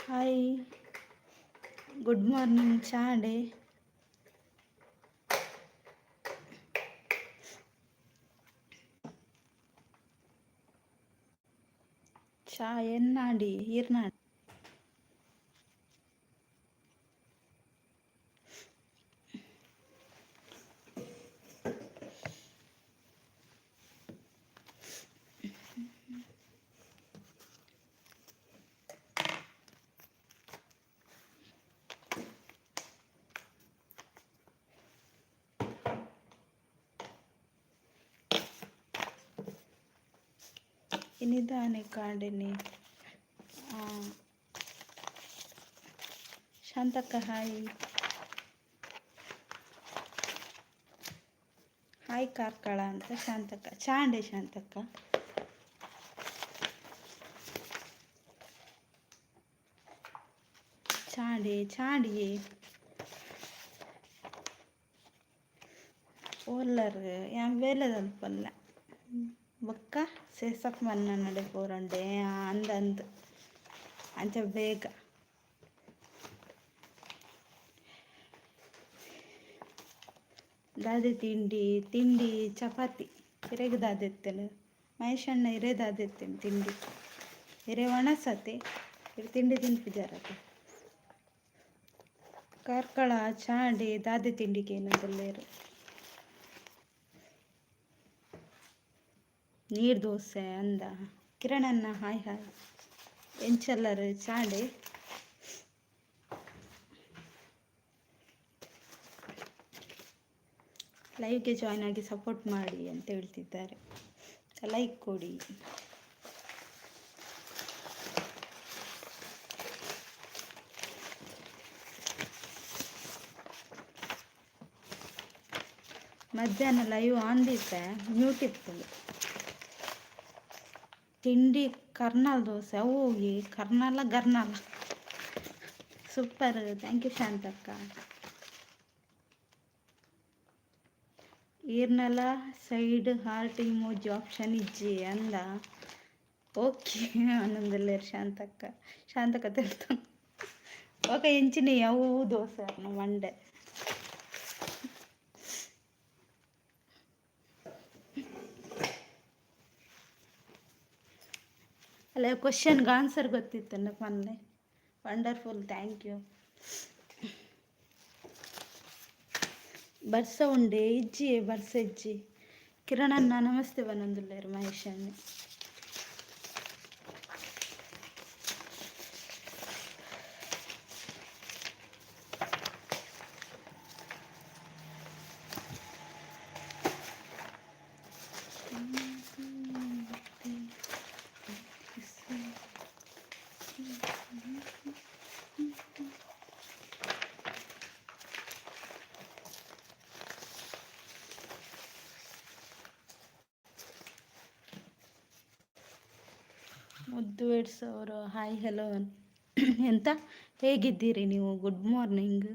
Hi, good morning ಚಾಂಡೆ. ಚಾ ಎನ್ನಾಡಿ ಈರ್ನಾಡಿ. ಇನಿದಾನೆ ಕಾಂಡಿನಿ. ಶಾಂತಕ್ಕ ಹಾಯ್. ಹಾಯ್ ಕಾರ್ಕಳ ಅಂತ ಶಾಂತಕ್ಕ. ಚಾಂಡೆ ಶಾಂತಕ್ಕ. ಚಾಂಡೆ ಚಾಂಡಿಯೇ ಓಲ್ಲರ್ ഞാൻ വേല തൽപ്പല്ല ಬೊಕ್ಕ ಸೇಸಪ್ ಮನ್ನ ನಡೆ ಪೋರಂಡೆ ಅಂದಂದು ಅಂಚ ಬೇಗ ದಾದೆ ತಿಂಡಿ ಚಪಾತಿ ಇರೆಗ್ ದಾದೆತ್ತೇನೆ. ಮಹೇಶಣ್ಣ ಇರೇ ದಾದೆತ್ತೇನೆ ತಿಂಡಿ. ಇರೆ ಒಣಸತೆ ಇರೆ ತಿಂಡಿ ತಿನ್ಪಿದಾರತ್ತೆ. ಕಾರ್ಕಳ ಚಾಂಡೆ ದಾದೆ ತಿಂಡಿಗೆ ಏನಂದಲ್ಲೇರು. ನೀರು ದೋಸೆ ಅಂದ ಕಿರಣನ್ನ. ಹಾಯ್ ಹಾಯ್ ಎಂಚಲ್ಲರು ಚಾಂಡೆ. ಲೈವ್ಗೆ ಜಾಯ್ನ್ ಆಗಿ ಸಪೋರ್ಟ್ ಮಾಡಿ ಅಂತ ಹೇಳ್ತಿದ್ದಾರೆ. ಲೈಕ್ ಕೊಡಿ. ಮಧ್ಯಾಹ್ನ ಲೈವ್ ಆನ್ದಿತ್ತೆ, ಮ್ಯೂಟ್ ಇತ್ತು. ತಿಂಡಿ ಕರ್ನಾಲ್ ದೋಸೆ. ಹೋಗಿ ಕರ್ನಾಲ ಗರ್ನಾಲ ಸೂಪರ್. ಥ್ಯಾಂಕ್ ಯು ಶಾಂತಕ್ಕ. ಈರ್ನಲ ಸೈಡ್ ಹಾರ್ಟ್ ಇಮೋಜಿ ಆಪ್ಷನ್ ಇಜ್ಜಿ ಅಂದ. ಓಕೆ ಆನಂದಲ್ಲೇರು ಶಾಂತಕ್ಕ ತಿಳ್ತಾನೆ. ಓಕೆ ಎಂಚಿನಿ ಅವು ದೋಸೆ ಮಂಡೆ. ಅಲ್ಲ ಕ್ವಶನ್ಗೆ ಆನ್ಸರ್ ಗೊತ್ತಿತ್ತು ನನಗೆ ಮೊನ್ನೆ. Wonderful, thank you. ಬರ್ಸ ಉಂಡೆ ಇಜ್ಜಿ ಬರ್ಸ ಇಜ್ಜಿ. ಕಿರಣನ್ನ ನಮಸ್ತೆ ಬನ್ನೊಂದುಲ್ಲೇರು ಮಹೇಶನ್ನೇ. ಮುದ್ದು ಅವರು ಹಾಯ್ ಹಲೋ. ಎಂತ ಹೇಗಿದ್ದೀರಿ ನೀವು? Good morning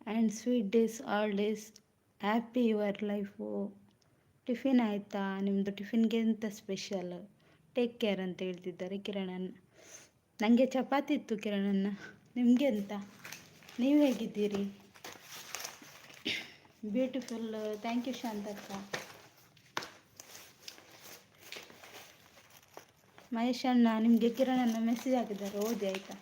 and sweet days all days. Happy your life. Tiffin ಆಯಿತಾ ನಿಮ್ಮದು? ಟಿಫಿನ್ಗೆ ಎಂತ ಸ್ಪೆಷಲ್? ಟೇಕ್ ಕೇರ್ ಅಂತ ಹೇಳ್ತಿದ್ದಾರೆ ಕಿರಣನ್ನ. ನನಗೆ ಚಪಾತಿ ಇತ್ತು ಕಿರಣನ್ನ. ನಿಮಗೆ ಎಂತ? ನೀವು ಹೇಗಿದ್ದೀರಿ? ಬ್ಯೂಟಿಫುಲ್, ಥ್ಯಾಂಕ್ ಯು ಶಾಂತಕ್ಕ. ಮಹೇಶ್ ಅಣ್ಣ ನಿಮಗೆ ಕಿರಣನ್ನ ಮೆಸೇಜ್ ಹಾಕಿದ್ದಾರೆ, ಓದಿ ಆಯಿತಾ?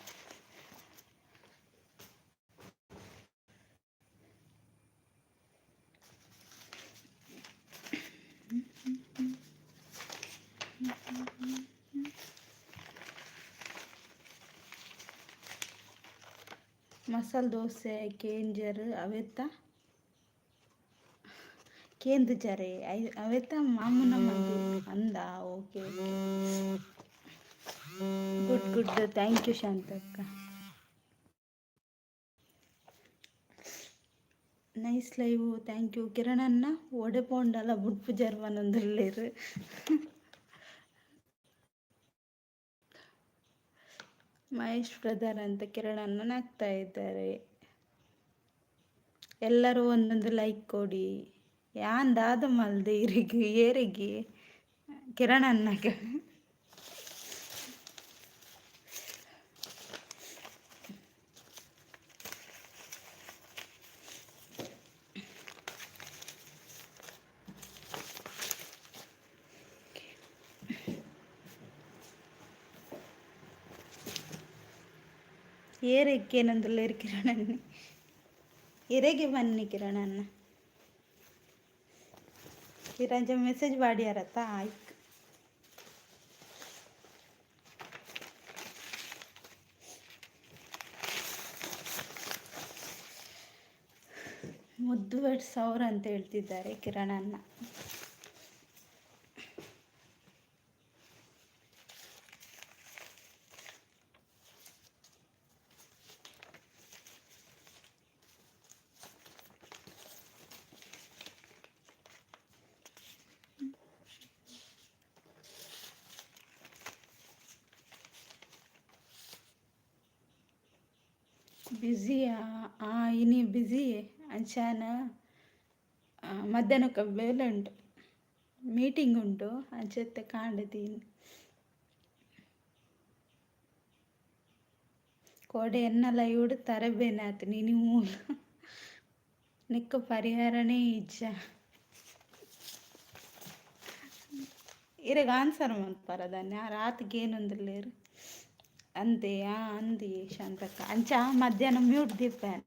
ಮಸಾಲೆ ದೋಸೆ ಕೇಂಜರ್ ಅವೆತ್ತ ಕೇಂದ್ರ ಜರೆ ಅವೆತ್ತ ಮಾಮೂನ ಮಂದಿ ಅಂದ. Okay good good, thank you ಶಾಂತಕ್ಕ. ನೈಸ್ ಲೈವ್, ಥ್ಯಾಂಕ್ ಯು ಕಿರಣನ್ನ. ಒಡೆ ಪೋಂಡಲ್ಲ ಬುಡ್ಪು ಜರ್ಮನೊಂದಲ್ಲೇರು. ಮಹೇಶ್ ಬ್ರದರ್ ಅಂತ ಕಿರಣನ್ನ ನಾಗ್ತಾ ಇದ್ದಾರೆ. ಎಲ್ಲರೂ ಒಂದೊಂದು ಲೈಕ್ ಕೊಡಿ. ಯಾಂದಾದ ಮಲ್ದೆ ಏರಿಗೆ ಕಿರಣನ್ನಗೆ ಏರೆಕ್ಕೇನಂದುಲ್ಲೇರು ಕಿರಣನ್ನಿ ಎರೆಗೆ ಬನ್ನಿ ಕಿರಣನ್ನ ಇರಂಜ ಮೆಸೇಜ್ ಮಾಡಿಯಾರತ್ತ ಆಯ್ತು ಮುದ್ದು ಸಾವಿರ ಅಂತ ಹೇಳ್ತಿದ್ದಾರೆ ಕಿರಣನ್ನ. ಬಿಝಿಯಾ ಇನಿ ಬಿಝಿ ಅಂಚಾನ ಮಧ್ಯಾಹ್ನಕ್ಕೆ ಬೇಲೆ ಉಂಟು ಮೀಟಿಂಗ್ ಉಂಟು ಅಂಚೆತ್ತೆ ಕಾಂಡದೀನಿ ಕೋಡೆ ಎನ್ನಲ್ಲ ಇವ್ಡು ತರಬೇನೆ ಆತು ನೀನು ಮೂಲ ನಿಕ್ಕ ಪರಿಹಾರನೇ ಇಜ್ಜ ಇರಗ ಆನ್ಸರ್ ಮಲ್ಪರದನ್ನ ರಾತ್ಗೆ ಏನೊಂದಿಲ್ಲೇರು ಅಂದೆ ಅಂದಿ ಶಾಂತಕ್ಕ ಅಂಚ ಮಧ್ಯಾಹ್ನ ಮ್ಯೂಟ್ ದಿಪ್ಪಾನ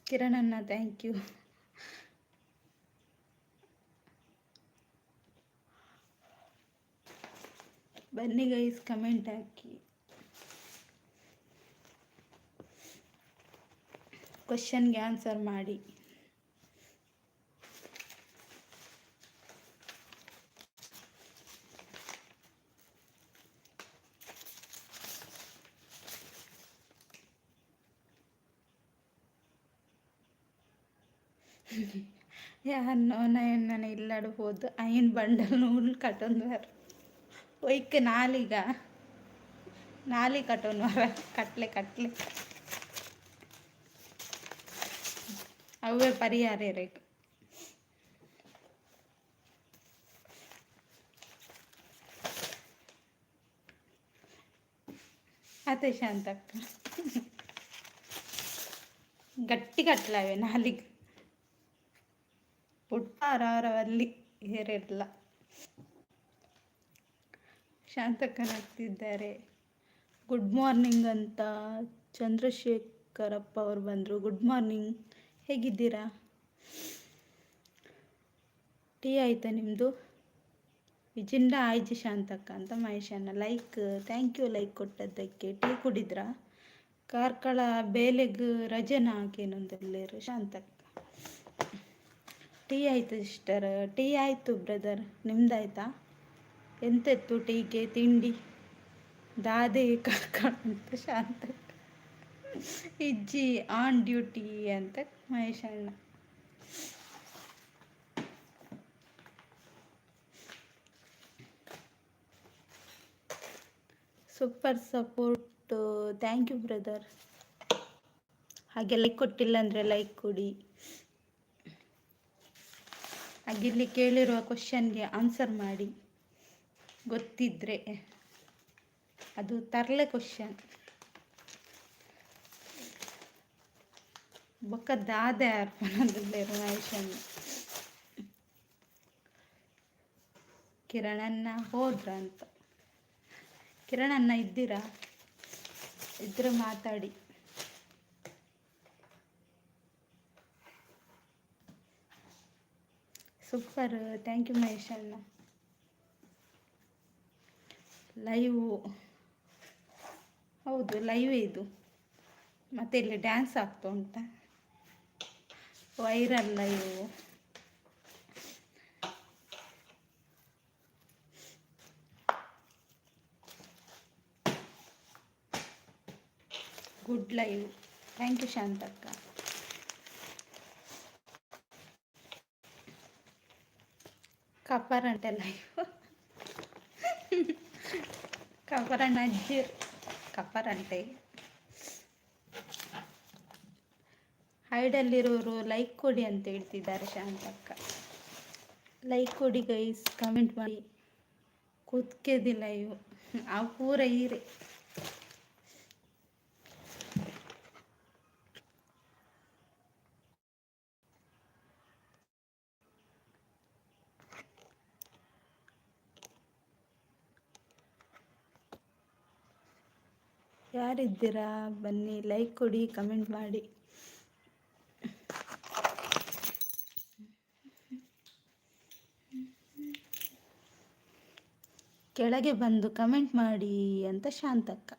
ಕಿರಣನ್ನ ಥ್ಯಾಂಕ್ ಯು. ಬನ್ನಿ ಗೈಸ್ ಕಮೆಂಟ್ ಹಾಕಿ ಕ್ವಶನ್ಗೆ ಆನ್ಸರ್ ಮಾಡಿ. ಯಾರನ್ನ ಎಣ್ಣನ ಇಲ್ಲಾಡ್ಬೋದು ಐನ್ ಬಂಡಲ್ ನೂಲ್ ಕಟ್ಟೊಂದ್ವಾರ ಒಯ್ಕ್ ನಾಲಿ ಕಟ್ಟೊಂದ್ವಾರ ಕಟ್ಲೆ ಅವೇ ಪರಿಹಾರ ರೇಖ ಅದೇ ಶಾಂತಕ್ಕ ಗಟ್ಟಿ ಕಟ್ಲವೆ ನಾಲಿಗೆ ಪುಟ್ಟಾರವಲ್ಲಿ ಹೇರಿಲ್ಲ. ಶಾಂತಕ್ಕನಾಗ್ತಿದ್ದಾರೆ. ಗುಡ್ ಮಾರ್ನಿಂಗ್ ಅಂತ ಚಂದ್ರಶೇಖರಪ್ಪ ಅವರು ಬಂದರು. ಗುಡ್ ಮಾರ್ನಿಂಗ್, ಹೇಗಿದ್ದೀರಾ? ಟೀ ಆಯಿತಾ ನಿಮ್ಮದು? ವಿಜಿಂಡ ಆಯ್ಜಿ ಶಾಂತಕ್ಕ ಅಂತ ಮಹೇಶಣ್ಣ ಲೈಕ್ ಥ್ಯಾಂಕ್ ಯು ಲೈಕ್ ಕೊಟ್ಟದ್ದಕ್ಕೆ. ಟೀ ಕುಡಿದ್ರಾ? ಕಾರ್ಕಳ ಬೇಲೆಗ್ ರಜೆನ ಹಾಕೇನೊಂದಲ್ಲೇರು ಶಾಂತಕ್ಕ. ಟೀ ಆಯಿತು ಸಿಸ್ಟರ್, ಟೀ ಆಯಿತು ಬ್ರದರ್, ನಿಮ್ದಾಯ್ತಾ? ಎಂತೆತ್ತು ಟೀಗೆ ತಿಂಡಿ? ದಾದೆ ಕರ್ಕೊಂತ ಶಾಂತಕ್ಕ. ಇಜ್ಜಿ ಆನ್ ಡ್ಯೂಟಿ ಅಂತ ಮಹೇಶಣ್ಣ. Super support, thank you brother. ಹಾಗೆ ಲೈಕ್ ಕೊಟ್ಟಿಲ್ಲ ಅಂದರೆ ಲೈಕ್ ಕೊಡಿ. ಹಾಗೆ ಇಲ್ಲಿ ಕೇಳಿರುವ ಕ್ವಶನ್ಗೆ ಆನ್ಸರ್ ಮಾಡಿ ಗೊತ್ತಿದ್ರೆ. ಅದು ತರಲೆ ಕ್ವಶನ್. ಬೊಕ್ಕದಾದೆ ಅರ್ಪಣದಲ್ಲಿರು ಮಹೇಶಣ್ಣ. ಕಿರಣನ್ನ ಹೋದ್ರ ಅಂತ. ಕಿರಣನ್ನ ಇದ್ದೀರಾ? ಇದ್ರೆ ಮಾತಾಡಿ. ಸೂಪರ್, ಥ್ಯಾಂಕ್ ಯು ಮಹೇಶಣ್ಣ. ಲೈವ್ ಹೌದು, ಲೈವೇ ಇದು. ಮತ್ತೆ ಇಲ್ಲಿ ಡ್ಯಾನ್ಸ್ ಆಗ್ತಾ ಉಂಟ, viral live. Good live, thank you ಶಾಂತಕ್ಕ. ಕಪರಂಟೆ ಲೈವ್ ಕಪರಣ್ಣ ಅಜ್ಜಿರ್ ಕಪರಂಟೆ. ಐಡಲ್ಲಿರೋರು ಲೈಕ್ ಕೊಡಿ ಅಂತ ಹೇಳ್ತಿದ್ದಾರೆ ಶಾಂತಕ್ಕ. ಲೈಕ್ ಕೊಡಿ ಗೈಸ್, ಕಮೆಂಟ್ ಮಾಡಿ. ಕೂತ್ಕೆದಿಲ್ಲ ಇವು ಆ ಪೂರ ಈರೆ. ಯಾರಿದ್ದೀರಾ ಬನ್ನಿ, ಲೈಕ್ ಕೊಡಿ, ಕಮೆಂಟ್ ಮಾಡಿ. ಕೆಳಗೆ ಬಂದು ಕಮೆಂಟ್ ಮಾಡಿ ಅಂತ ಶಾಂತಕ್ಕ.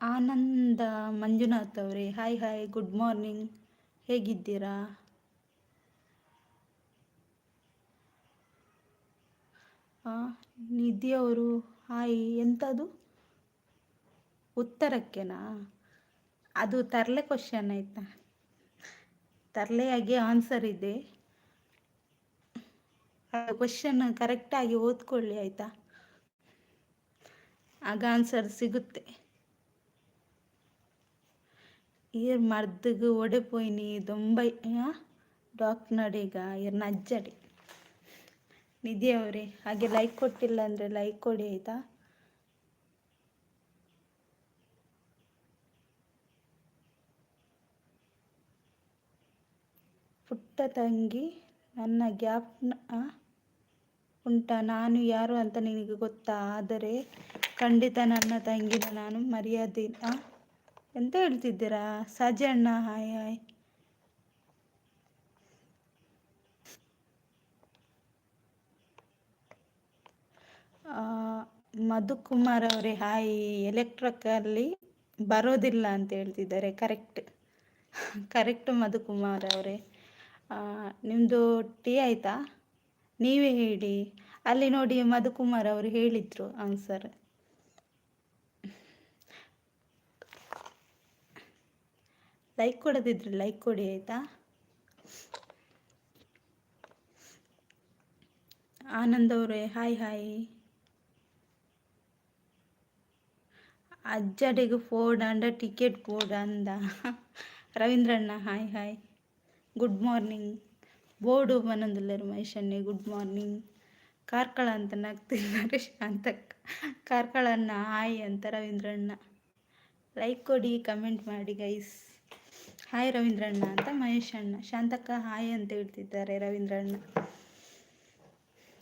ಆನಂದ ಮಂಜುನಾಥ್ ಅವರೇ ಹಾಯ್ ಹಾಯ್, ಗುಡ್ ಮಾರ್ನಿಂಗ್, ಹೇಗಿದ್ದೀರಾ? ನಿಧಿ ಅವರು ಹಾಯ್. ಎಂಥದ್ದು ಉತ್ತರಕ್ಕೆನಾ? ಅದು ತರಲೆ ಕ್ವಶನ್ ಆಯಿತಾ? ತರಲೆಯಾಗಿ ಆನ್ಸರ್ ಇದೆ, ಕ್ವಶನ್ ಕರೆಕ್ಟಾಗಿ ಓದ್ಕೊಳ್ಳಿ ಆಯಿತಾ, ಆಗ ಆನ್ಸರ್ ಸಿಗುತ್ತೆ. ಈರ್ ಮರ್ದಗೆ ಒಡೆಪೋಯ್ನಿ ದೊಂಬೈ ಡಾಕ್ ನಡಿಗ ಇರ್ ನಜ್ಜಡಿ. ನಿಧಿ ಅವರೇ ಹಾಗೆ ಲೈಕ್ ಕೊಟ್ಟಿಲ್ಲ ಅಂದರೆ ಲೈಕ್ ಕೊಡಿ ಆಯಿತಾ. ಪುಟ್ಟ ತಂಗಿ, ನನ್ನ ಗ್ಯಾಪ್ ಉಂಟಾ? ನಾನು ಯಾರು ಅಂತ ನಿನಗೆ ಗೊತ್ತಾ? ಆದರೆ ಖಂಡಿತ ನನ್ನ ತಂಗಿನ ನಾನು ಮರ್ಯಾದೆ ಎಂತ ಹೇಳ್ತಿದ್ದೀರಾ? ಸಜಣ್ಣ ಹಾಯ್ ಹಾಯ್. ಮಧುಕುಮಾರ್ ಅವರೇ ಹಾಯ್. ಎಲೆಕ್ಟ್ರಿಕಲ್ಲಿ ಬರೋದಿಲ್ಲ ಅಂತ ಹೇಳ್ತಿದ್ದಾರೆ. ಕರೆಕ್ಟ್ ಮಧುಕುಮಾರ್ ಅವರೇ. ನಿಮ್ಮದು ಟೀ ಆಯಿತಾ? ನೀವೇ ಹೇಳಿ. ಅಲ್ಲಿ ನೋಡಿ ಮಧುಕುಮಾರ್ ಅವರು ಹೇಳಿದರು ಆನ್ಸರ್. ಲೈಕ್ ಕೊಡದಿದ್ರೆ ಲೈಕ್ ಕೊಡಿ ಆಯಿತಾ. ಆನಂದ್ ಅವರೇ ಹಾಯ್ ಹಾಯ್. ಅಜ್ಜಡಿಗೆ ಫೋರ್ಡ್ ಅಂಡ ಟಿಕೆಟ್ ಬೋರ್ಡ್ ಅಂದ ರವೀಂದ್ರಣ್ಣ hi hi, good morning. Board ಬನ್ನೊಂದುಲ್ಲೆರ್ ಮೈಷನ್ನೇ ಗುಡ್ ಮಾರ್ನಿಂಗ್. ಕಾರ್ಕಳ ಅಂತ ನಗ್ತಿದ್ದಾರೆ ಶಾಂತಕ್ಕ. ಕಾರ್ಕಳನ್ನ ಹಾಯ್ ಅಂತ ರವೀಂದ್ರಣ್ಣ. ಲೈಕ್ ಕೊಡಿ, ಕಮೆಂಟ್ ಮಾಡಿ ಗೈಸ್. ಹಾಯ್ ರವೀಂದ್ರಣ್ಣ ಅಂತ ಮಹೇಶ್ ಅಣ್ಣ. ಶಾಂತಕ್ಕ ಹಾಯ್ ಅಂತ ಹೇಳ್ತಿದ್ದಾರೆ ರವೀಂದ್ರಣ್ಣ.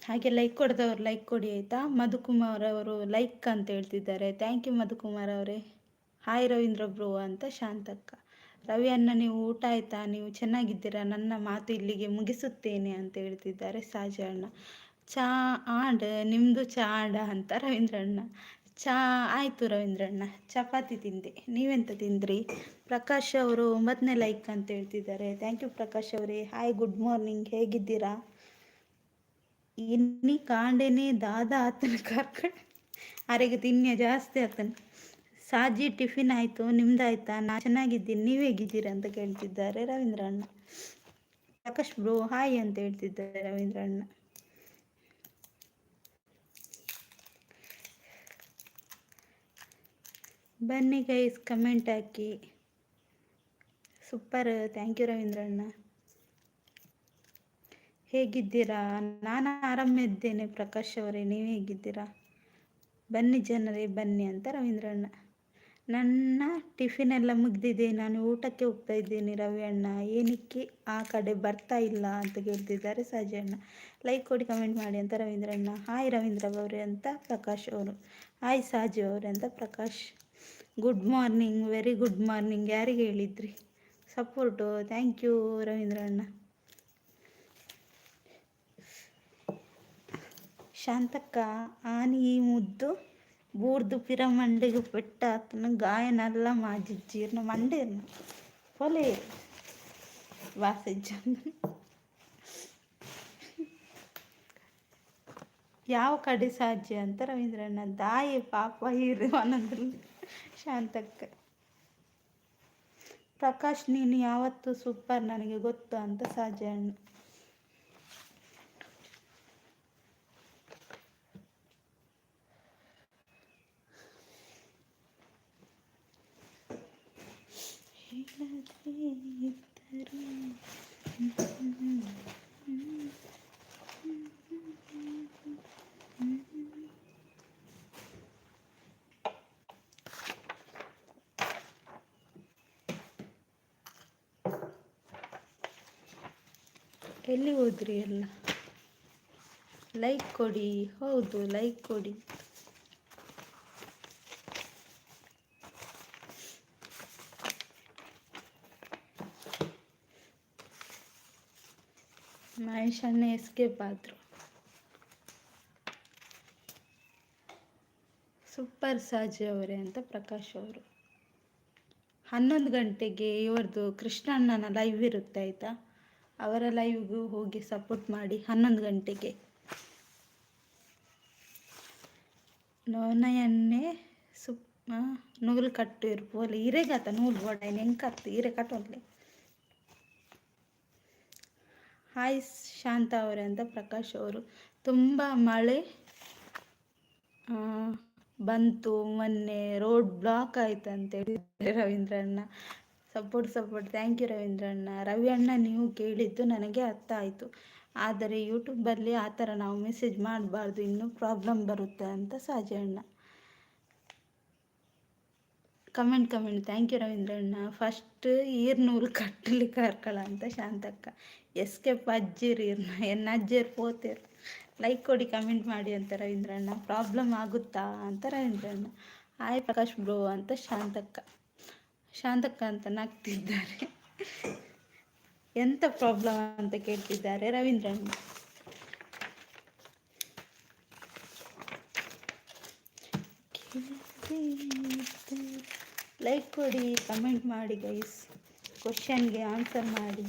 ಹಾಗೆ ಲೈಕ್ ಕೊಡ್ದವ್ರು ಲೈಕ್ ಕೊಡಿ ಆಯಿತಾ. ಮಧುಕುಮಾರ್ ಅವರು ಲೈಕ್ ಅಂತ ಹೇಳ್ತಿದ್ದಾರೆ. ಥ್ಯಾಂಕ್ ಯು ಮಧುಕುಮಾರ್ ಅವರೇ. ಹಾಯ್ ರವೀಂದ್ರ ಬ್ರೋ ಅಂತ ಶಾಂತಕ್ಕ. ರವಿ ಅಣ್ಣ ನೀವು ಊಟ ಆಯಿತಾ? ನೀವು ಚೆನ್ನಾಗಿದ್ದೀರಾ? ನನ್ನ ಮಾತು ಇಲ್ಲಿಗೆ ಮುಗಿಸುತ್ತೇನೆ ಅಂತ ಹೇಳ್ತಿದ್ದಾರೆ ಸಾಜ ಅಣ್ಣ. ಚಾ ಆಡ್ ನಿಮ್ಮದು ಚಾ ಆಡ ಅಂತ ರವೀಂದ್ರಣ್ಣ. ಚಾ ಆಯಿತು ರವೀಂದ್ರಣ್ಣ, ಚಪಾತಿ ತಿಂದೆ. ನೀವೆಂತ ತಿಂದ್ರಿ? ಪ್ರಕಾಶ್ ಅವರು 9ನೇ ಲೈಕ್ ಅಂತ ಹೇಳ್ತಿದ್ದಾರೆ. ಥ್ಯಾಂಕ್ ಯು ಪ್ರಕಾಶ್ ಅವರೇ. ಹಾಯ್ ಗುಡ್ ಮಾರ್ನಿಂಗ್, ಹೇಗಿದ್ದೀರಾ? ಇನ್ನಿ ಕಾಂಡೆನೇ ದಾದ ಆತನ ಕಾರ್ಕಳ ಅರೆಗೆ ತಿನ್ಯ ಜಾಸ್ತಿ ಆತನ. ಸಾಜಿ ಟಿಫಿನ್ ಆಯಿತು, ನಿಮ್ದಾಯ್ತಾ? ನಾ ಚೆನ್ನಾಗಿದ್ದೀನಿ, ನೀವು ಹೇಗಿದ್ದೀರಾ ಅಂತ ಕೇಳ್ತಿದ್ದಾರೆ ರವೀಂದ್ರಣ್ಣ. ಪ್ರಕಾಶ್ ಬ್ರೋ ಹಾಯ್ ಅಂತ ಹೇಳ್ತಿದ್ದಾರೆ ರವೀಂದ್ರಣ್ಣ. ಬನ್ನಿ ಗೈಸ್, ಕಮೆಂಟ್ ಹಾಕಿ. ಸೂಪರ್, ಥ್ಯಾಂಕ್ ಯು ರವೀಂದ್ರಣ್ಣ. ಹೇಗಿದ್ದೀರಾ? ನಾನು ಆರಾಮಿದ್ದೇನೆ ಪ್ರಕಾಶ್ ಅವರೇ, ನೀವು ಹೇಗಿದ್ದೀರಾ? ಬನ್ನಿ ಜನರೇ ಬನ್ನಿ ಅಂತ ರವೀಂದ್ರಣ್ಣ. ನನ್ನ ಟಿಫಿನ್ ಎಲ್ಲ ಮುಗ್ದಿದೆ, ನಾನು ಊಟಕ್ಕೆ ಹೋಗ್ತಾ ಇದ್ದೀನಿ ರವಿ ಅಣ್ಣ. ಏನಕ್ಕೆ ಆ ಕಡೆ ಬರ್ತಾ ಇಲ್ಲ ಅಂತ ಕೇಳ್ತಿದ್ದಾರೆ ಸಾಜಣ್ಣ. ಲೈಕ್ ಕೊಡಿ, ಕಮೆಂಟ್ ಮಾಡಿ ಅಂತ ರವೀಂದ್ರಣ್ಣ. ಹಾಯ್ ರವೀಂದ್ರ ಅವರೇ ಅಂತ ಪ್ರಕಾಶ್ ಅವರು. ಹಾಯ್ ಸಾಜು ಅವರೇ ಅಂತ Prakash. Good morning, very good morning. ಯಾರಿಗೆ ಹೇಳಿದ್ರಿ ಸಪೋರ್ಟು? ಥ್ಯಾಂಕ್ ಯು ರವೀಂದ್ರಣ್ಣ. ಶಾಂತಕ್ಕ ಆನಿ ಈ ಮುದ್ದು ಬೂರ್ದು ಪಿರ ಮಂಡೆಗೆ ಪೆಟ್ಟ ಆತನ ಗಾಯನೆಲ್ಲ ಮಾಜಿಜ್ಜೀರ್ನ ಮಂಡೇರ್ನ ಹೊಲೆ ವಾಸಜ್ಜ. ಯಾವ ಕಡೆ ಸಾಧ್ಯ ಅಂತ ರವೀಂದ್ರಣ್ಣ. ದಾಯಿ ಪಾಪ ಹೀರು ಅನ್ನೋದ್ರಲ್ಲಿ ಶಾಂತಕ್ಕ. ಪ್ರಕಾಶ್ ನೀನು ಯಾವತ್ತು ಸೂಪರ್, ನನಗೆ ಗೊತ್ತು ಅಂತ ಸಾಜಣ್ಣ. ಎಲ್ಲಿ ಹೋದ್ರಿ ಎಲ್ಲ? ಲೈಕ್ ಕೊಡಿ. ಹೌದು, ಲೈಕ್ ಕೊಡಿ. ಮಹೇಶ್ ಅಣ್ಣ ಎಸ್ಕೇಪ್ ಆದರು. ಸೂಪರ್ ಸಾಜಿ ಅವರೇ ಅಂತ ಪ್ರಕಾಶ್ ಅವರು. 11 ಗಂಟೆಗೆ ಇವ್ರದ್ದು ಕೃಷ್ಣಣ್ಣನ ಲೈವ್ ಇರುತ್ತೆ ಆಯಿತಾ. ಅವರ ಲೈವ್ಗೂ ಹೋಗಿ ಸಪೋರ್ಟ್ ಮಾಡಿ 11 ಗಂಟೆಗೆ. ನೋನಯನ್ನೇ ನೂಲು ಕಟ್ಟು ಇರ್ಬೋದು ಇರೆಗಾತ ನೂಲು ಬೋಡಾಯ್ನ ಹೆಂಗೆ ಇರೆ ಕಟ್ಟೋನ್ಲೆ. ಹಾಯ್ ಶಾಂತ ಅವರೇ ಅಂತ ಪ್ರಕಾಶ್ ಅವರು. ತುಂಬ ಮಳೆ ಬಂತು ಮೊನ್ನೆ, ರೋಡ್ ಬ್ಲಾಕ್ ಆಯ್ತು ಅಂತೇಳಿ ರವೀಂದ್ರಣ್ಣ. ಸಪೋರ್ಟ್ ಥ್ಯಾಂಕ್ ಯು ರವೀಂದ್ರಣ್ಣ. ರವಿ ಅಣ್ಣ, ನೀವು ಕೇಳಿದ್ದು ನನಗೆ ಅರ್ಥ ಆಯಿತು, ಆದರೆ ಯೂಟ್ಯೂಬಲ್ಲಿ ಆ ಥರ ನಾವು ಮೆಸೇಜ್ ಮಾಡಬಾರ್ದು, ಇನ್ನೂ ಪ್ರಾಬ್ಲಮ್ ಬರುತ್ತೆ ಅಂತ ಸಾಜಿ ಅಣ್ಣ. ಕಮೆಂಟ್ ಥ್ಯಾಂಕ್ ಯು ರವೀಂದ್ರಣ್ಣ. ಫಸ್ಟ್ ನೂಲು ಕಟ್ಟಲಿಕ್ಕೆ ಕರ್ಕಳ ಅಂತ ಶಾಂತಕ್ಕ. ಎಸ್ಕೇಪ್ ಅಜ್ಜಿರಿ ಎನ್ನ ಅಜ್ಜಿರ್ ಪೋತೀರು. ಲೈಕ್ ಕೊಡಿ, ಕಮೆಂಟ್ ಮಾಡಿ ಅಂತ ರವೀಂದ್ರಣ್ಣ. ಪ್ರಾಬ್ಲಮ್ ಆಗುತ್ತಾ ಅಂತ ರವೀಂದ್ರಣ್ಣ. ಹಾಯ್ ಪ್ರಕಾಶ್ ಬ್ರೋ ಅಂತ ಶಾಂತಕ್ಕ ಅಂತ ನಗ್ತಿದ್ದಾರೆ. ಎಂಥ ಪ್ರಾಬ್ಲಮ್ ಅಂತ ಕೇಳ್ತಿದ್ದಾರೆ ರವೀಂದ್ರಣ್ಣ. ಲೈಕ್ ಕೊಡಿ, ಕಮೆಂಟ್ ಮಾಡಿ ಗೈಸ್, ಕ್ವಶನ್ಗೆ ಆನ್ಸರ್ ಮಾಡಿ.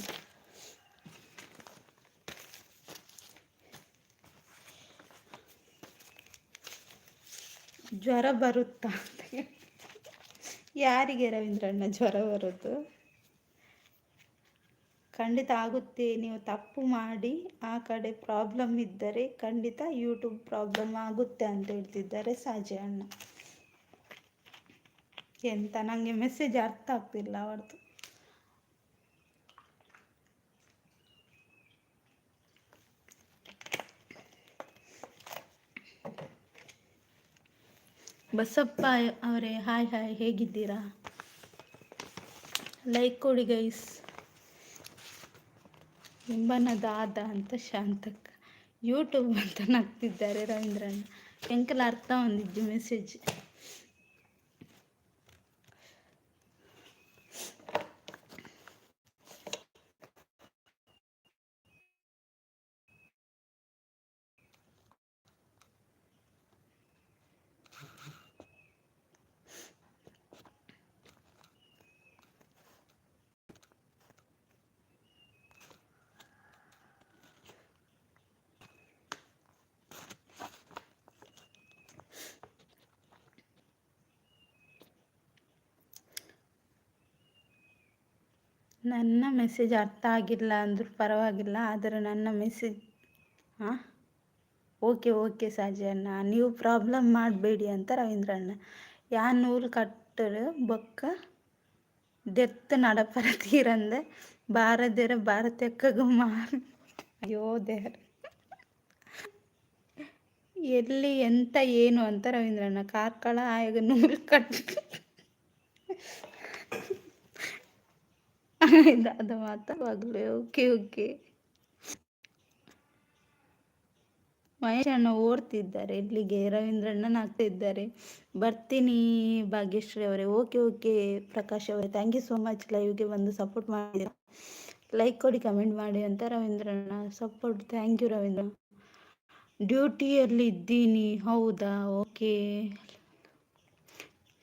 ಜ್ವರ ಬರುತ್ತಾ ಅಂತ ಯಾರಿಗೆ ರವೀಂದ್ರಣ್ಣ ಜ್ವರ ಬರೋದು? ಖಂಡಿತ ಆಗುತ್ತೆ. ನೀವು ತಪ್ಪು ಮಾಡಿ ಆ ಕಡೆ ಪ್ರಾಬ್ಲಮ್ ಇದ್ದರೆ ಖಂಡಿತ ಯೂಟ್ಯೂಬ್ ಪ್ರಾಬ್ಲಮ್ ಆಗುತ್ತೆ ಅಂತ ಹೇಳ್ತಿದ್ದಾರೆ ಸಾಜಿ ಅಣ್ಣ. ಎಂತ ನನಗೆ ಮೆಸೇಜ್ ಅರ್ಥ ಆಗ್ತಿಲ್ಲ ಅವ್ರದ್ದು. ಬಸಪ್ಪ ಅವರೇ ಹಾಯ್ ಹೇಗಿದ್ದೀರಾ? ಲೈಕ್ ಕೊಡಿ ಗೈಸ್. ನಿಂಬನದಾದ ಅಂತ ಶಾಂತಕ್ಕ. ಯೂಟ್ಯೂಬ್ ಅಂತ ನಗ್ತಿದ್ದಾರೆ ರವೀಂದ್ರಣ್ಣ. ಎಂಕಲ ಅರ್ಥ ಹೊಂದಿದ್ದು ಮೆಸೇಜ್. ನನ್ನ ಮೆಸೇಜ್ ಅರ್ಥ ಆಗಿಲ್ಲ ಅಂದರೂ ಪರವಾಗಿಲ್ಲ, ಆದರೆ ನನ್ನ ಮೆಸೇಜ್ ಓಕೆ ಸಾಜಿ ಅಣ್ಣ, ನೀವು ಪ್ರಾಬ್ಲಮ್ ಮಾಡಬೇಡಿ ಅಂತ ರವೀಂದ್ರಣ್ಣ. ಯಾ ನೂಲು ಕಟ್ಟರು ಬೊಕ್ಕ ಡೆತ್ ನಡಪರ ತೀರಂದ ಭಾರದೇರ ಭಾರತಕ್ಕಗೂ ಮಾರು. ಅಯ್ಯೋ ದೇಹರ ಎಲ್ಲಿ ಎಂತ ಏನು ಅಂತ ರವೀಂದ್ರಣ್ಣ. ಕಾರ್ಕಳ ಆಗ ನೂಲು ಕಟ್ಟು ಇದಾದ ಮಾತಾವಾಗಲೇ. ಓಕೆ ಮಹೇಶ್ ಅಣ್ಣ ಓಡ್ತಿದ್ದಾರೆ ಇಲ್ಲಿಗೆ, ರವೀಂದ್ರಣ್ಣನ ಆಗ್ತಿದ್ದಾರೆ. ಬರ್ತೀನಿ ಭಾಗ್ಯಶ್ರೀ ಅವರೇ. ಓಕೆ ಪ್ರಕಾಶ್ ಅವರೇ, ಥ್ಯಾಂಕ್ ಯು ಸೋ ಮಚ್ ಲೈವ್ಗೆ ಬಂದು ಸಪೋರ್ಟ್ ಮಾಡಿದ್ದೀರಾ. ಲೈಕ್ ಕೊಡಿ, ಕಮೆಂಟ್ ಮಾಡಿ ಅಂತ ರವೀಂದ್ರಣ್ಣ. Support thank you Ravindra. ಡ್ಯೂಟಿಯಲ್ಲಿ ಇದ್ದೀನಿ. ಹೌದಾ? ಓಕೆ.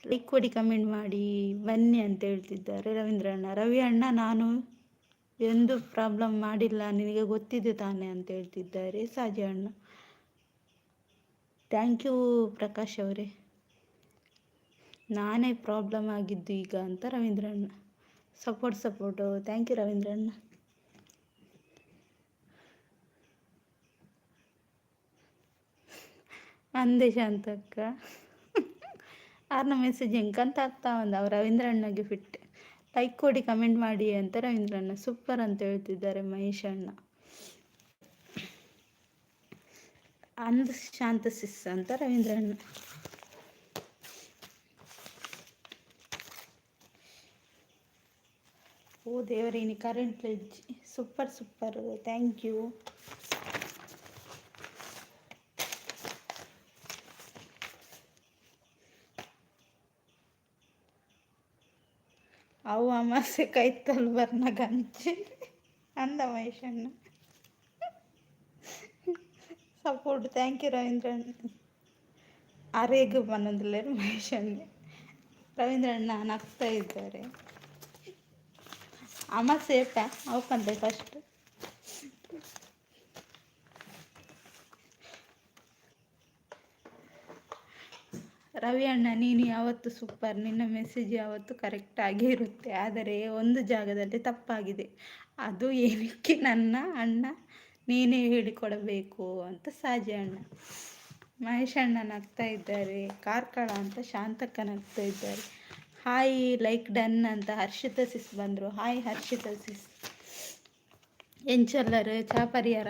ಲೈಕ್ ಕೊಡಿ, ಕಮೆಂಟ್ ಮಾಡಿ ಬನ್ನಿ ಅಂತ ಹೇಳ್ತಿದ್ದಾರೆ ರವೀಂದ್ರಣ್ಣ. ರವಿ ಅಣ್ಣ, ನಾನು ಎಂದು ಪ್ರಾಬ್ಲಮ್ ಮಾಡಿಲ್ಲ, ನಿನಗೆ ಗೊತ್ತಿದೆ ತಾನೆ ಅಂತ ಹೇಳ್ತಿದ್ದಾರೆ ಸಾಜಿ ಅಣ್ಣ. ಥ್ಯಾಂಕ್ ಯು ಪ್ರಕಾಶ್ ಅವರೇ. ನಾನೇ ಪ್ರಾಬ್ಲಮ್ ಆಗಿದ್ದು ಈಗ ಅಂತ ರವೀಂದ್ರಣ್ಣ. ಸಪೋರ್ಟು ಥ್ಯಾಂಕ್ ಯು ರವೀಂದ್ರಣ್ಣ. ಅಂದೆ ಶಾಂತಕ್ಕ ಆರ್ನ ಮೆಸೇಜ್ ಹೆಂಗಂತ ಆಗ್ತಾ ಒಂದು ಅವ್ರು ರವೀಂದ್ರಣ್ಣಗೆ ಫಿಟ್. ಲೈಕ್ ಕೊಡಿ, ಕಮೆಂಟ್ ಮಾಡಿ ಅಂತ ರವೀಂದ್ರಣ್ಣ. ಸೂಪರ್ ಅಂತ ಹೇಳ್ತಿದ್ದಾರೆ ಮಹೇಶ್ ಅಣ್ಣ. ಅಂದ್ ಶಾಂತ ಸಿಸ್ ಅಂತ ರವೀಂದ್ರಣ್ಣ. ಓ ದೇವರೇ, ನೀ current super super, thank you. ಅವು ಅಮಾಸೆ ಕೈತಲ್ ಬರ್ನ ಗಂಜಿ ಅಂದ ಮಹೇಶಣ್ಣ. ಸಪೋರ್ಟ್, ಥ್ಯಾಂಕ್ ಯು ರವೀಂದ್ರಣ್ಣ. ಅರೇಗ ಬನ್ನೊಂದಿಲ್ಲ ಮಹೇಶಣ್ಣ. ರವೀಂದ್ರಣ್ಣ ನಗ್ತಾ ಇದ್ದಾರೆ. ಅಮಾಸೆ ಅವಕ್ಕಂತೆ ಫಸ್ಟ್. ರವಿ ಅಣ್ಣ, ನೀನು ಯಾವತ್ತು ಸೂಪರ್. ನಿನ್ನ ಮೆಸೇಜ್ ಯಾವತ್ತು ಕರೆಕ್ಟಾಗಿ ಇರುತ್ತೆ, ಆದರೆ ಒಂದು ಜಾಗದಲ್ಲಿ ತಪ್ಪಾಗಿದೆ. ಅದು ಏನಕ್ಕೆ ನನ್ನ ಅಣ್ಣ ನೀನೇ ಹೇಳಿಕೊಡಬೇಕು ಅಂತ ಸಾಜಿ ಅಣ್ಣ. ಮಹೇಶ್ ಅಣ್ಣ ನಗ್ತಾ ಇದ್ದಾರೆ. ಕಾರ್ಕಳ ಅಂತ ಶಾಂತಕ್ಕ ನಗ್ತಾ ಇದ್ದಾರೆ. ಹಾಯ್ ಲೈಕ್ ಡನ್ ಅಂತ ಹರ್ಷಿತಾ ಸಿಸ್ ಬಂದರು. ಹಾಯ್ ಹರ್ಷಿತಾ ಸಿಸ್. ಎಂಚಲ್ಲರು ಚಾ ಪರಿಹಾರ.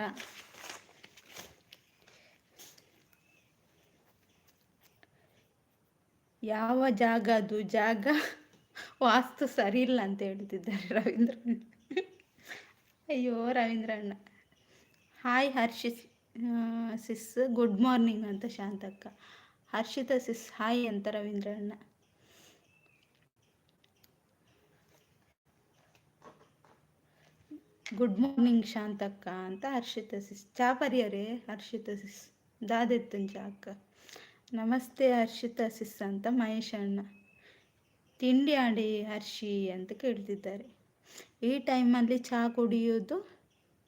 ಯಾವ ಜಾಗ ಅದು? ಜಾಗ ವಾಸ್ತು ಸರಿ ಇಲ್ಲ ಅಂತ ಹೇಳ್ತಿದ್ದಾರೆ ರವೀಂದ್ರಣ್ಣ. ಅಯ್ಯೋ ರವೀಂದ್ರಣ್ಣ. ಹಾಯ್ ಸಿಸ್, ಗುಡ್ ಮಾರ್ನಿಂಗ್ ಅಂತ ಶಾಂತಕ್ಕ. ಹರ್ಷಿತಾ ಸಿಸ್ ಹಾಯ್ ಅಂತ ರವೀಂದ್ರಣ್ಣ. ಗುಡ್ ಮಾರ್ನಿಂಗ್ ಶಾಂತಕ್ಕ ಅಂತ ಹರ್ಷಿತಾ ಸಿಸ್. ಚಾ ಪರಿಯರೇ ಹರ್ಷಿತಾ ಸಿಸ್, ದಾದೆತ್ತನ್ ಚಾ ಅಕ್ಕ. ನಮಸ್ತೆ ಹರ್ಷಿತಾ ಸಿಸ್ ಅಂತ ಮಹೇಶ್ ಅಣ್ಣ. ತಿಂಡಿ ಆಡಿ ಹರ್ಷಿ ಅಂತ ಕೇಳ್ತಿದ್ದಾರೆ. ಈ ಟೈಮಲ್ಲಿ ಚಹಾ ಕುಡಿಯೋದು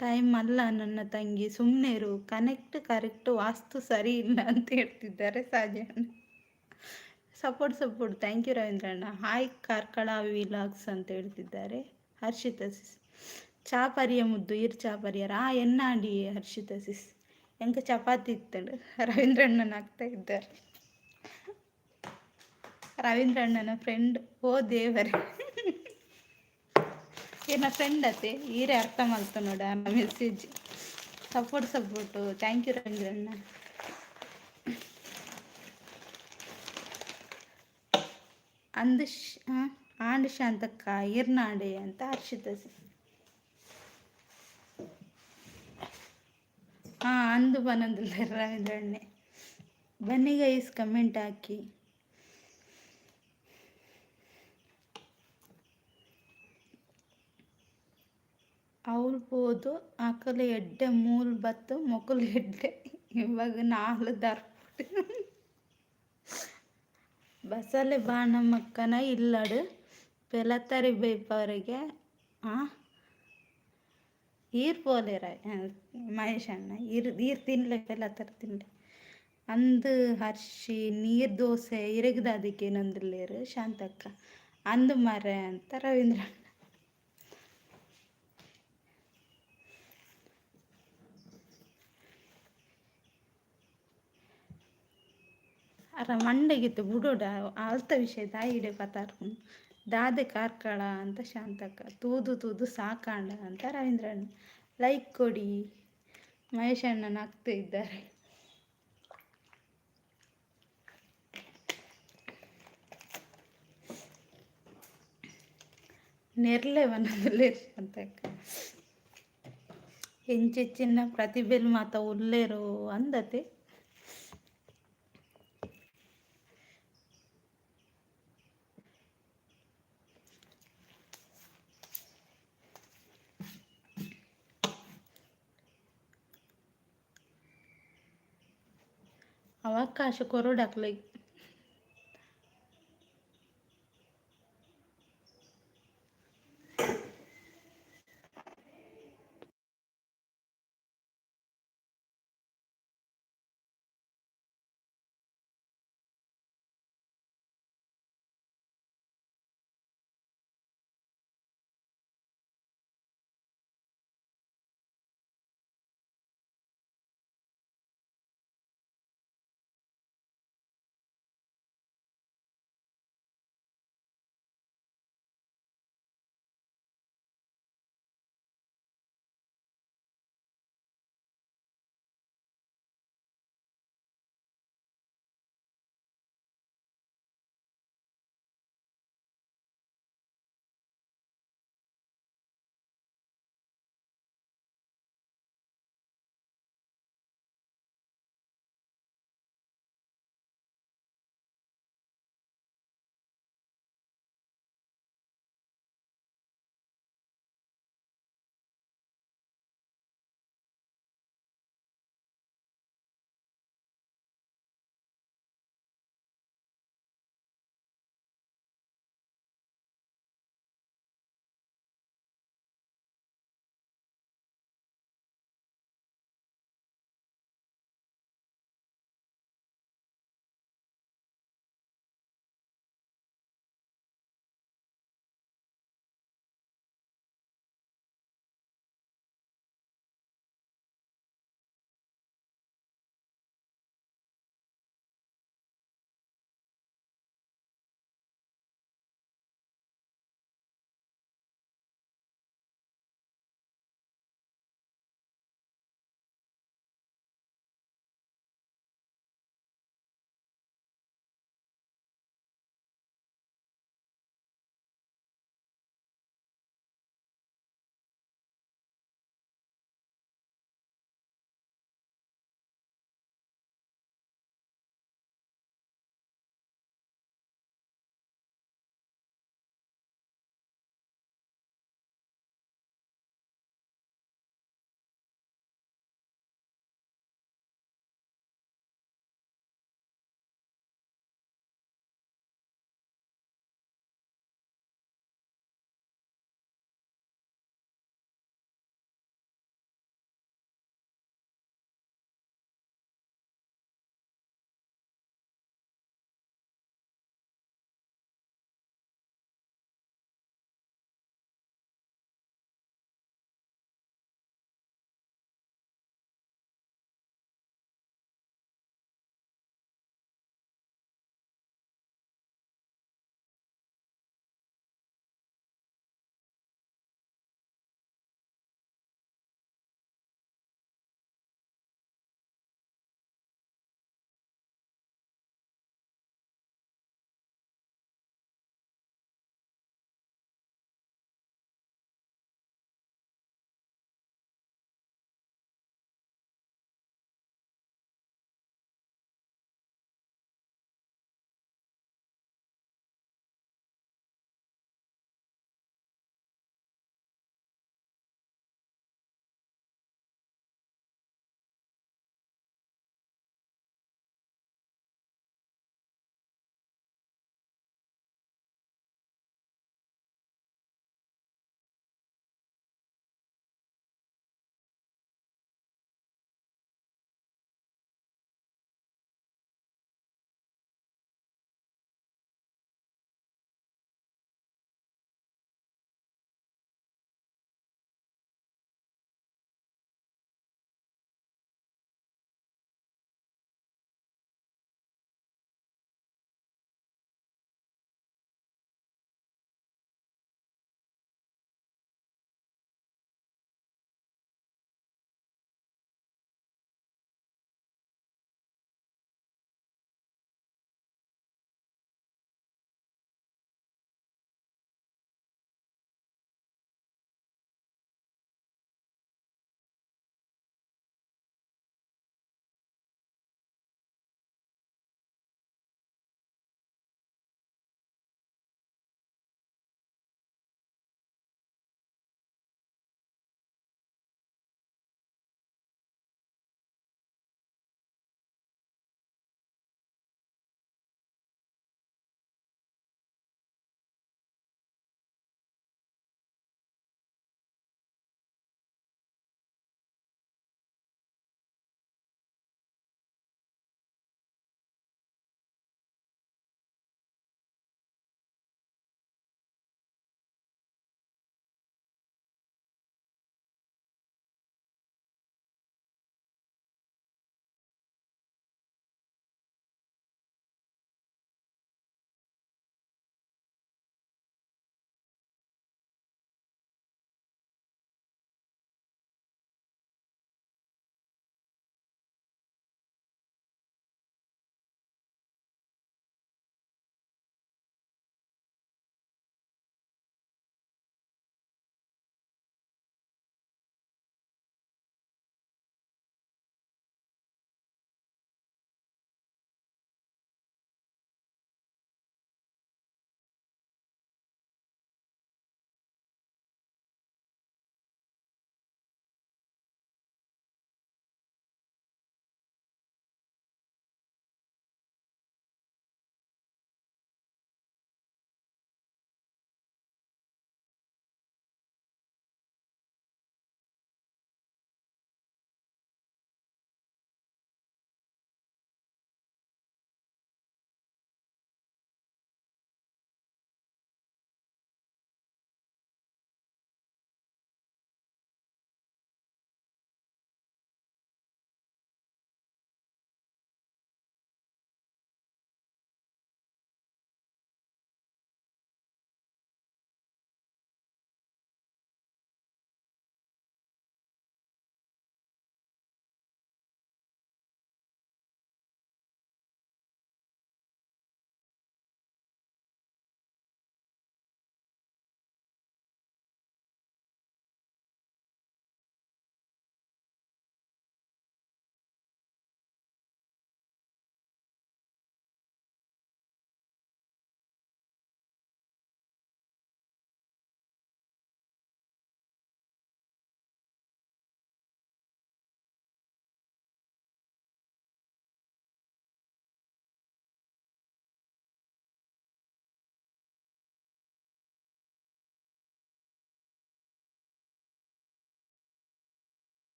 ಟೈಮ್ ಅಲ್ಲ ನನ್ನ ತಂಗಿ, ಸುಮ್ಮನೆ ಇರು. ಕರೆಕ್ಟ್ ವಾಸ್ತು ಸರಿ ಇಲ್ಲ ಅಂತ ಹೇಳ್ತಿದ್ದಾರೆ ಸಾಜಣ್ಣ. ಸಪೋರ್ಟ್, ಥ್ಯಾಂಕ್ ಯು ರವೀಂದ್ರಣ್ಣ. ಹಾಯ್ ಕಾರ್ಕಳ ವಿಲಾಗ್ಸ್ ಅಂತ ಹೇಳ್ತಿದ್ದಾರೆ ಹರ್ಷಿತಾ ಸಿಸ್. ಚಾ ಪರಿಯ ಮುದ್ದು ಇರ್ ಚಾ ಪರಿಯರ ಎನ್ನಾಡಿ ಹರ್ಷಿತಾ ಸಿಸ್. ಎಂಕ ಚಪಾತಿ ಇತ್ತಳು. ರವೀಂದ್ರಣ್ಣನ ಆಗ್ತಾ ಇದ್ದಾರೆ. ರವೀಂದ್ರಣ್ಣನ ಫ್ರೆಂಡ್. ಓ ದೇವರೇ, ಏನ ಫ್ರೆಂಡ್ ಅತ್ತೆ ಈರೇ ಅರ್ಥ ಮಾಡ್ತಾ ನೋಡ ಮೆಸೇಜ್. ಸಪೋರ್ಟು, ಥ್ಯಾಂಕ್ ಯು ರವೀಂದ್ರಣ್ಣ. ಆಂಡ್ ಶಾಂತಕ್ಕ ಇರ್ನಾಡೆ ಅಂತ ಹರ್ಷಿತಾ ಸಿಸ್. ಅಂದು ಬನ್ನೊಂದಿಲ್ಲ ರವೀಂದ್ರಣ್ಣೆ. ಬನ್ನಿ ಗೈಸ್, ಕಮೆಂಟ್ ಹಾಕಿ. ಅವ್ರು ಬೋದು ಆಕಲು ಎಡ್ಡೆ ಮೂಲ್ ಬತ್ತು ಮೊಕಲು ಎಡ್ಡೆ ಇವಾಗ 4 ದರ್ಪುಟ್ಟು ಬಸಲೆ ಬಾಣಮ್ಮಕ್ಕನ ಇಲ್ಲಡು ಪೆಲತ್ತರಿ ಬೈಪವರಿಗೆ ಈರ್ ಪೋಲೆರ ಮಹೇಶ್ ಅಣ್ಣ ಈರ್ ತಿನ್ಲೆ ಪೆಲತ್ತರಿ ತಿನ್ಲೆ ಅಂದು ಹರ್ಷಿ ನೀರು ದೋಸೆ ಇರಗದ ಅದಕ್ಕೆ ನಂದಿಲ್ಲೇರು ಶಾಂತಕ್ಕ ಅಂದು ಮರೆ ಅಂತ ರವೀಂದ್ರ. ಅರ ಮಂಡೆಗಿತ್ತು ಬುಡೋಡ ಆಲ್ತ ವಿಷಯ ದಾಯಿಡೆ ಪತಾರ್ಕು ದಾದೆ ಕಾರ್ಕಳ ಅಂತ ಶಾಂತಕ್ಕ. ತೂದು ಸಾಕಾಂಡ ಅಂತ ರವೀಂದ್ರಣ್ಣ. ಲೈಕ್ ಕೊಡಿ. ಮಹೇಶ್ ಅಣ್ಣ ನಗ್ತಾ ಇದ್ದಾರೆ. ನೆರ್ಲೆ ಬನ್ನದಲ್ಲೇ ಶಾಂತಕ್ಕ. ಹೆಂಚೆಚ್ಚಿನ ಪ್ರತಿಭೆಲ್ ಮಾತ ಉಲ್ಲೇರು ಅಂದತೆ. ಅವಕಾಶ ಕೊರಡಾಕ್ಲೈ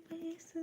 ಬಯಸು